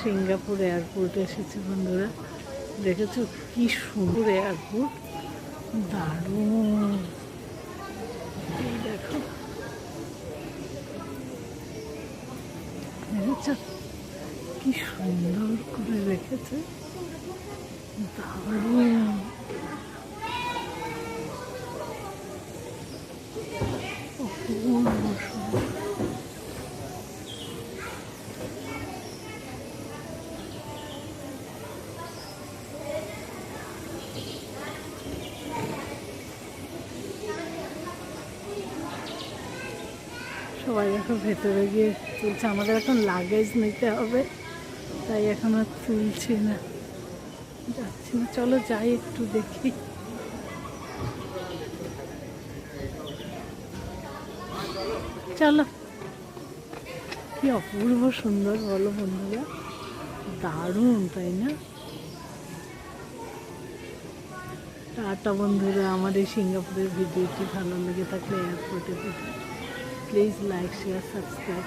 Singapore এয়ারপোর্টে এসেছি বন্ধুরা। দেখেছো কি সুন্দর এয়ারপোর্ট, দারুণ। এই দেখো, দেখেছো কি সুন্দর করে রেখেছে, দারুণ। অপূর্ব সুন্দর। সবাই এখন ভেতরে গিয়ে তুলছে, আমাদের এখন লাগেজ নিতে হবে, তাই এখন আর তুলছি না, যাচ্ছি না। চলো যাই একটু দেখি। চলো, কি অপূর্ব সুন্দর বলো বন্ধুরা, দারুণ তাই না? টাটা বন্ধুরা, আমার এই সিঙ্গাপুরের ভিডিওটি ভালো লেগে থাকলে এয়ারপোর্টে প্লিজ লাইক শেয়ার সাবস্ক্রাইব।